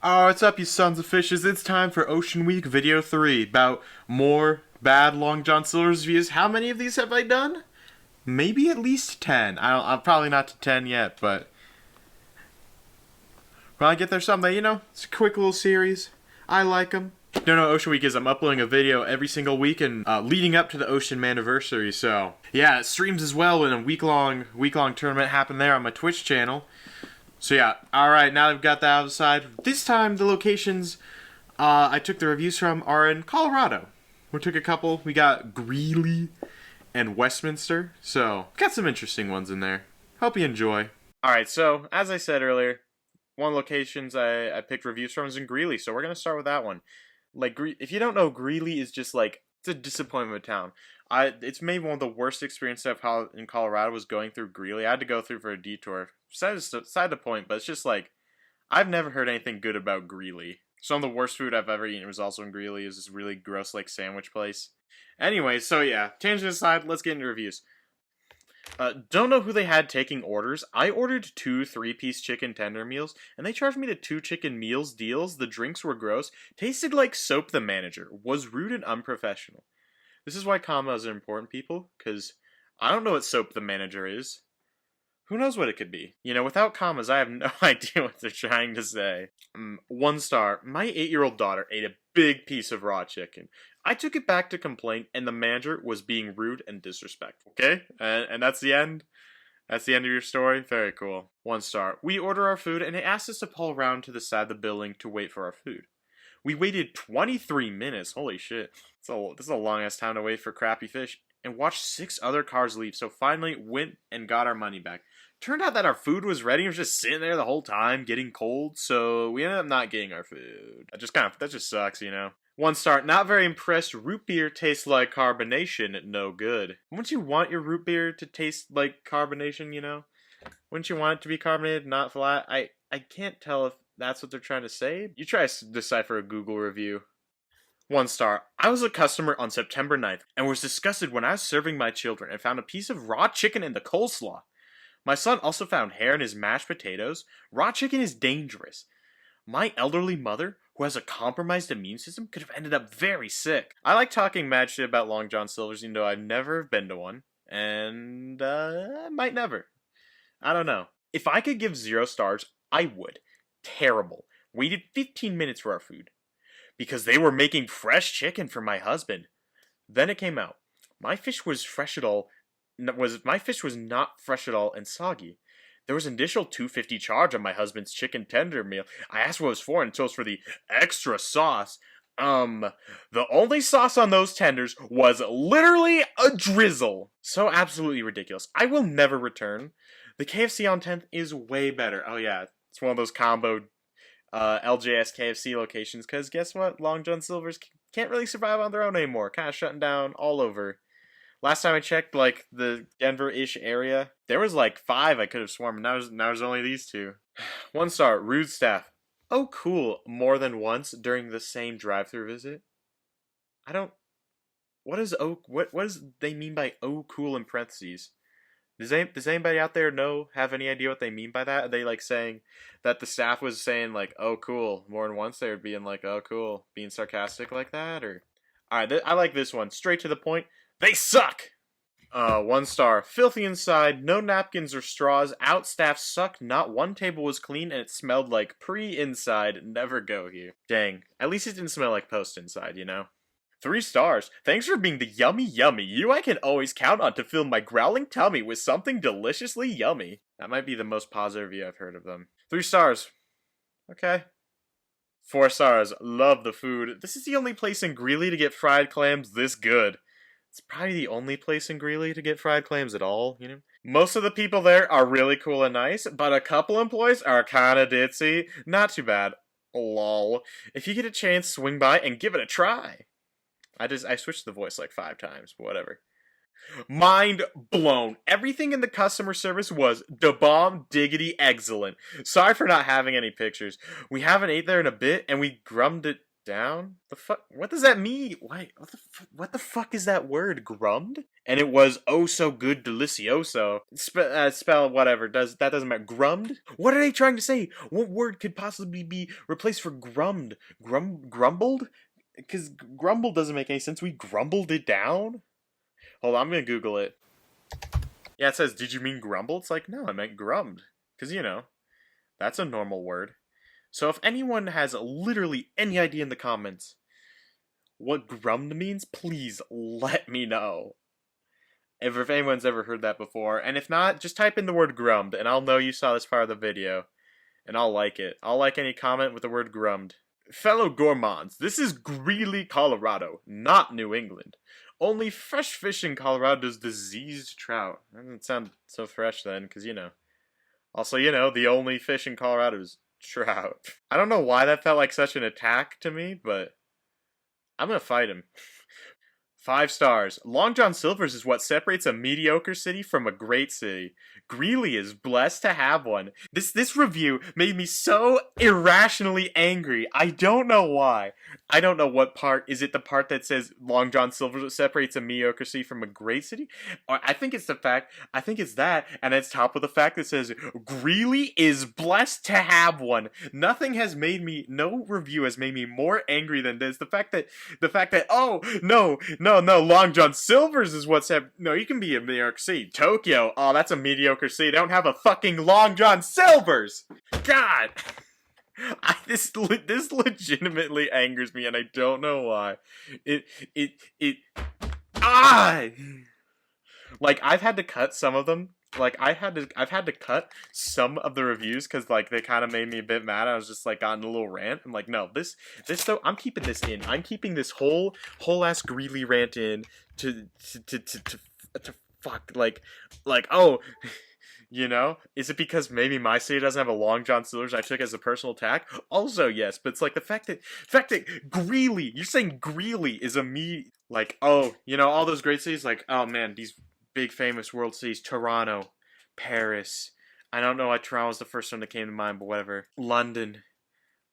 Oh, what's up, you sons of fishes? It's time for Ocean Week Video 3 about more bad Long John Silver's reviews. How many of these have I done? Maybe at least 10. I'm probably not to 10 yet, but when I get there someday, it's a quick little series. I like them. No, Ocean Week is I'm uploading a video every single week and leading up to the Ocean anniversary. So yeah, it streams as well when a week long tournament happened there on my Twitch channel. So yeah, alright, now that we've got that out of the side, this time the locations I took the reviews from are in Colorado. We took a couple. We got Greeley and Westminster, so got some interesting ones in there. Hope you enjoy. Alright, so as I said earlier, one of the locations I picked reviews from is in Greeley, so we're going to start with that one. Like, if you don't know, Greeley is just like, it's a disappointment of a town. It's maybe one of the worst experiences I've had in Colorado was going through Greeley. I had to go through for a detour. Side the point, but it's just like, I've never heard anything good about Greeley. Some of the worst food I've ever eaten was also in Greeley. It was this really gross, like, sandwich place. Anyway, so yeah, tangent aside, let's get into reviews. Don't know who they had taking orders. I ordered 2 3-piece chicken tender meals, and they charged me the 2 chicken meals deals. The drinks were gross, tasted like soap the manager, was rude and unprofessional. This is why commas are important, people, because I don't know what soap the manager is. Who knows what it could be? Without commas, I have no idea what they're trying to say. 1 star. My 8-year-old daughter ate a big piece of raw chicken. I took it back to complaint, and the manager was being rude and disrespectful. Okay? And that's the end? That's the end of your story? Very cool. 1 star. We order our food, and it asked us to pull around to the side of the building to wait for our food. We waited 23 minutes. Holy shit. This is a long-ass time to wait for crappy fish. And watched 6 other cars leave, so finally went and got our money back. Turned out that our food was ready. It was just sitting there the whole time, getting cold, so we ended up not getting our food. That just sucks, 1 star. Not very impressed. Root beer tastes like carbonation. No good. Wouldn't you want your root beer to taste like carbonation, Wouldn't you want it to be carbonated, not flat? I can't tell if that's what they're trying to say. You try to decipher a Google review. 1 star. I was a customer on September 9th and was disgusted when I was serving my children and found a piece of raw chicken in the coleslaw. My son also found hair in his mashed potatoes. Raw chicken is dangerous. My elderly mother, who has a compromised immune system, could have ended up very sick. I like talking mad shit about Long John Silver's, even though I've never been to one. And, I might never. I don't know. If I could give 0 stars, I would. Terrible. Waited 15 minutes for our food. Because they were making fresh chicken for my husband. Then it came out. My fish was not fresh at all and soggy. There was an additional $2.50 charge on my husband's chicken tender meal. I asked what it was for and it was for the extra sauce. The only sauce on those tenders was literally a drizzle. So absolutely ridiculous. I will never return. The KFC on 10th is way better. Oh yeah, it's one of those combo LJS KFC locations, because guess what? Long John Silver's can't really survive on their own anymore. Kind of shutting down all over. Last time I checked, like, the Denver-ish area, there was like 5 I could have sworn, and now there's only these 2. 1 star, rude staff. Oh, cool. More than once during the same drive-thru visit? What does they mean by oh, cool in parentheses? Does anybody out there have any idea what they mean by that? Are they, like, saying that the staff was saying, like, oh, cool, more than once? They were being like, oh, cool, being sarcastic like that? Or, alright, I like this one. Straight to the point. They suck! 1 star. Filthy inside, no napkins or straws, outstaff sucked, not one table was clean, and it smelled like pre-inside. Never go here. Dang. At least it didn't smell like post-inside, 3 stars. Thanks for being the yummy you I can always count on to fill my growling tummy with something deliciously yummy. That might be the most positive review I've heard of them. 3 stars. Okay. 4 stars. Love the food. This is the only place in Greeley to get fried clams this good. It's probably the only place in Greeley to get fried clams at all, Most of the people there are really cool and nice, but a couple employees are kinda ditzy. Not too bad. Lol. If you get a chance, swing by and give it a try. I switched the voice like 5 times, but whatever. Mind blown. Everything in the customer service was da bomb diggity excellent. Sorry for not having any pictures. We haven't ate there in a bit, and we grummed it Down? The fuck? What does that mean? Why? What the fuck is that word? Grummed? And it was oh so good delicioso. Spell whatever. That doesn't matter. Grummed? What are they trying to say? What word could possibly be replaced for grummed? Grumbled? Because grumble doesn't make any sense. We grumbled it down? Hold on, I'm gonna Google it. Yeah, it says, did you mean grumble? It's like, no, I meant grummed. Because, you know, that's a normal word. So if anyone has literally any idea in the comments what grummed means, please let me know. If anyone's ever heard that before. And if not, just type in the word grummed, and I'll know you saw this part of the video. And I'll like it. I'll like any comment with the word grummed. Fellow gourmands, this is Greeley, Colorado, not New England. Only fresh fish in Colorado does diseased trout. That doesn't sound so fresh then, because, you know. Also, you know, the only fish in Colorado is trout. I don't know why that felt like such an attack to me, but I'm gonna fight him. 5 stars. Long John Silver's is what separates a mediocre city from a great city. Greeley is blessed to have one. This review made me so irrationally angry. I don't know why. I don't know what part. Is it the part that says Long John Silver's separates a mediocre city from a great city? Or I think it's the fact. I think it's that, and it's topped with the fact that says Greeley is blessed to have one. Nothing has made me. No review has made me more angry than this. The fact that oh no. Long John Silver's is what's no, you can be a mediocre city. Tokyo, oh, that's a mediocre city. They don't have a fucking Long John Silver's. God, this legitimately angers me, and I don't know why. Like I've had to cut some of them. Like I've had to cut some of the reviews because like they kind of made me a bit mad. I was just like on a little rant. I'm like, no, this though, I'm keeping this in. I'm keeping this whole ass Greeley rant in to fuck like oh. You know, is it because maybe my city doesn't have a Long John Silver's I took as a personal attack? Also, yes, but it's like the fact that Greeley, you're saying Greeley is like, oh, you know, all those great cities, like, oh man, these big famous world cities, Toronto, Paris, I don't know why Toronto was the first one that came to mind, but whatever, London,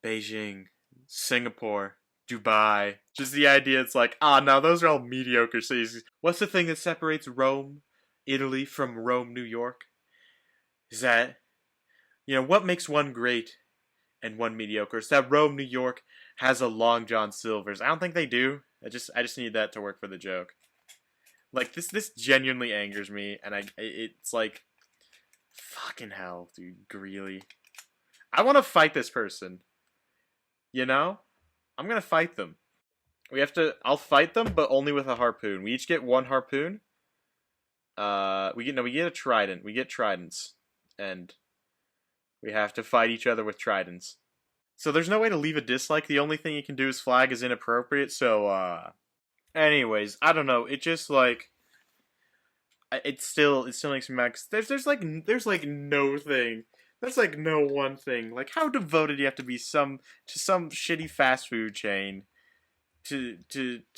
Beijing, Singapore, Dubai, just the idea, it's like, no, those are all mediocre cities. What's the thing that separates Rome, Italy from Rome, New York? Is that, you know, what makes one great and one mediocre? It's that Rome, New York has a Long John Silver's. I don't think they do. I just need that to work for the joke. Like, this genuinely angers me, and it's like, fucking hell, dude, Greeley. I want to fight this person. You know? I'm gonna fight them. I'll fight them, but only with a harpoon. We each get 1 harpoon. We get a trident. We get tridents. And we have to fight each other with tridents. So there's no way to leave a dislike. The only thing you can do is flag is inappropriate. So, anyways, I don't know. It just like, it still makes me mad. Cause there's like no thing. There's like no one thing. Like, how devoted you have to be to some shitty fast food chain to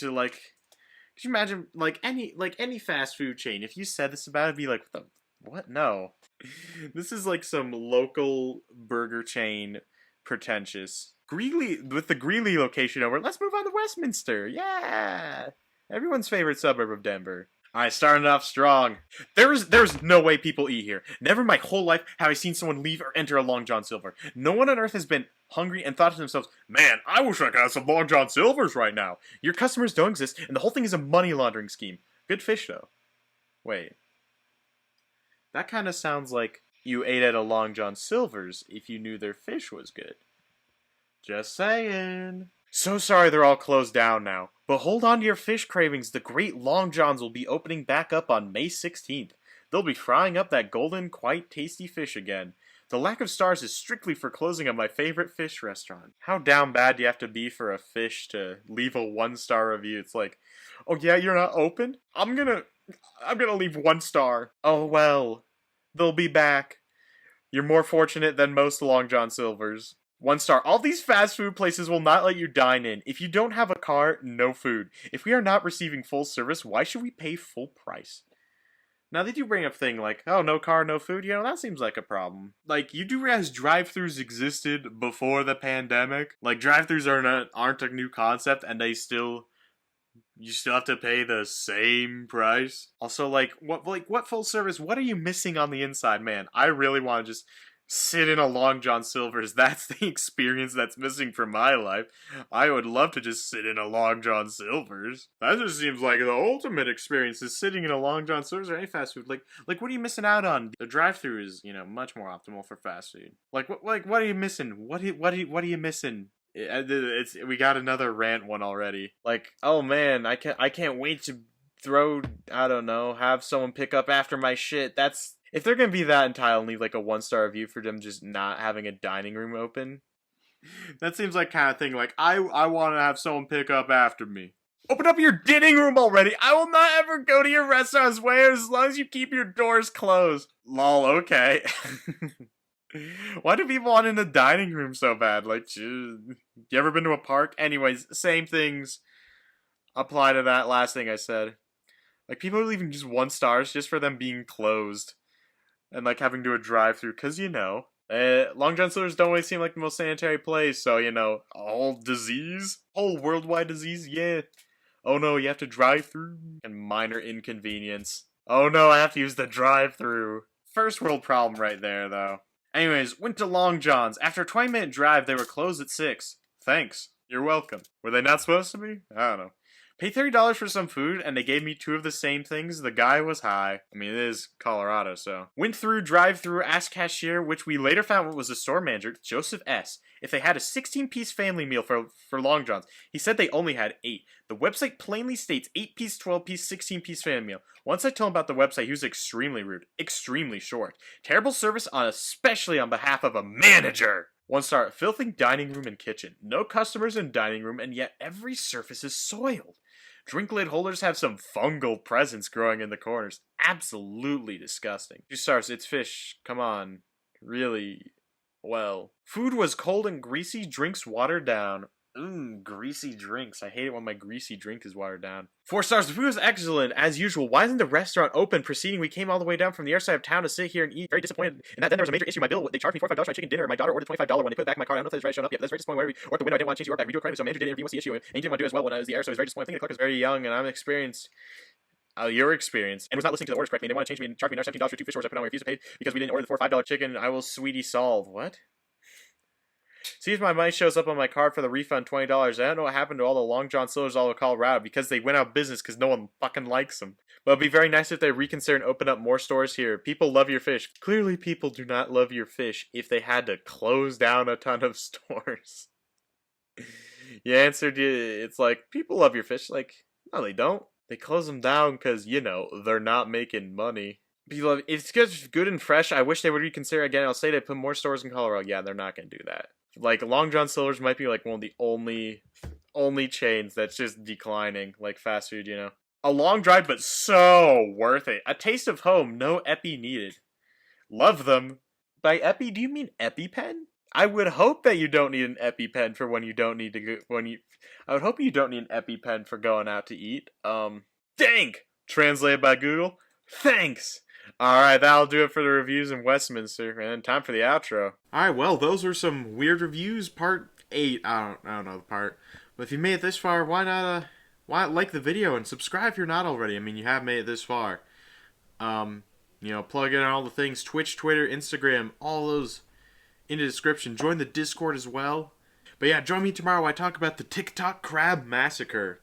like. Could you imagine like any fast food chain? If you said this about it, it'd be like, what? No. This is like some local burger chain pretentious. Greeley, with the Greeley location over, let's move on to Westminster. Yeah! Everyone's favorite suburb of Denver. Alright, starting off strong. There's no way people eat here. Never in my whole life have I seen someone leave or enter a Long John Silver. No one on earth has been hungry and thought to themselves, man, I wish I could have some Long John Silvers right now. Your customers don't exist, and the whole thing is a money laundering scheme. Good fish, though. Wait. That kind of sounds like you ate at a Long John Silver's if you knew their fish was good. Just saying. So sorry they're all closed down now, but hold on to your fish cravings. The great Long Johns will be opening back up on May 16th. They'll be frying up that golden, quite tasty fish again. The lack of stars is strictly for closing of my favorite fish restaurant. How down bad do you have to be for a fish to leave a 1-star review? It's like, oh yeah, you're not open? I'm gonna leave 1 star. Oh well, they'll be back. You're more fortunate than most Long John Silvers. 1 star. All these fast food places will not let you dine in. If you don't have a car, no food. If we are not receiving full service, why should we pay full price? Now, they do bring up thing like, oh, no car, no food. You know, that seems like a problem. Like, you do realize drive-thrus existed before the pandemic? Like, drive-thrus aren't a new concept, and you still have to pay the same price. Also, what full service, what are you missing on the inside, man? I really want to just sit in a Long John Silver's. That's the experience that's missing from my life. I would love to just sit in a Long John Silver's. That just seems like the ultimate experience is sitting in a Long John Silver's or any fast food. Like what are you missing out on? The drive-thru is, much more optimal for fast food. What are you missing? What are you missing? We got another rant one already. Like, oh man, I can't wait to have someone pick up after my shit. If they're gonna be that entitled and leave like a 1-star review for them just not having a dining room open, that seems like kind of thing like, I want to have someone pick up after me. Open up your dining room already! I will not ever go to your restaurant's way as long as you keep your doors closed. Lol, okay. Why do people want in the dining room so bad? Like, you ever been to a park? Anyways, same things apply to that last thing I said. Like, people are leaving just 1 stars just for them being closed. And, like, having to do a drive-thru, because, Long John Silver's don't always seem like the most sanitary place, so, whole worldwide disease, yeah. Oh no, you have to drive through? And minor inconvenience. Oh no, I have to use the drive-thru. First world problem right there, though. Anyways, went to Long John's. After a 20-minute drive, they were closed at 6. Thanks. You're welcome. Were they not supposed to be? I don't know. Paid $30 for some food, and they gave me 2 of the same things. The guy was high. I mean, it is Colorado, so. Went through, drive-through, asked cashier, which we later found was the store manager, Joseph S., if they had a 16-piece family meal for Long John's. He said they only had 8. The website plainly states 8-piece, 12-piece, 16-piece family meal. Once I told him about the website, he was extremely rude, extremely short. Terrible service, especially on behalf of a manager. 1 star, filthy dining room and kitchen. No customers in dining room, and yet every surface is soiled. Drink lid holders have some fungal presence growing in the corners. Absolutely disgusting. 2 stars, it's fish. Come on. Really? Well. Food was cold and greasy, drinks watered down. Greasy drinks. I hate it when my greasy drink is watered down. 4 stars, the food was excellent, as usual. Why isn't the restaurant open? Proceeding, we came all the way down from the other side of town to sit here and eat. Very disappointed. And then there was a major issue. My bill, they charged me $45 for my chicken dinner. My daughter ordered $25 when they put it back in my car. I don't know if that's right showing up yet. That's very disappointing. Or at the window, I didn't want to change the order back. Redo it correctly, so manager didn't interview. What's the issue? And he didn't want to do as well when I was the air, so I was very disappointed. I think the clerk is very young, and I'm experienced. You're experienced. And was not listening to the orders correctly. They want to change me and charge me another $17 for 2 fish orders I put on my refuse to pay because we didn't order the $4 $5 chicken. I will sweetie solve. What? See if my money shows up on my card for the refund $20. I don't know what happened to all the Long John Silver's all of Colorado because they went out of business because no one fucking likes them. But it'd be very nice if they reconsider and open up more stores here. People love your fish. Clearly people do not love your fish if they had to close down a ton of stores. You answered, it's like, people love your fish. Like, no they don't. They close them down because, they're not making money. People, if it's good and fresh, I wish they would reconsider again. I'll say they put more stores in Colorado. Yeah, they're not going to do that. Like, Long John Silver's might be, like, one of the only chains that's just declining, like, fast food, A long drive, but so worth it. A taste of home, no epi needed. Love them. By epi, do you mean EpiPen? I would hope that you don't need an EpiPen for when you don't need to go, I would hope you don't need an EpiPen for going out to eat. Thank! Translated by Google. Thanks! Alright, that'll do it for the reviews in Westminster, and time for the outro. Alright, well, those are some weird reviews, part 8, I don't know the part, but if you made it this far, why not like the video and subscribe if you're not already. I mean, you have made it this far. Plug in all the things, Twitch, Twitter, Instagram, all those in the description. Join the Discord as well. But yeah, join me tomorrow while I talk about the TikTok crab massacre.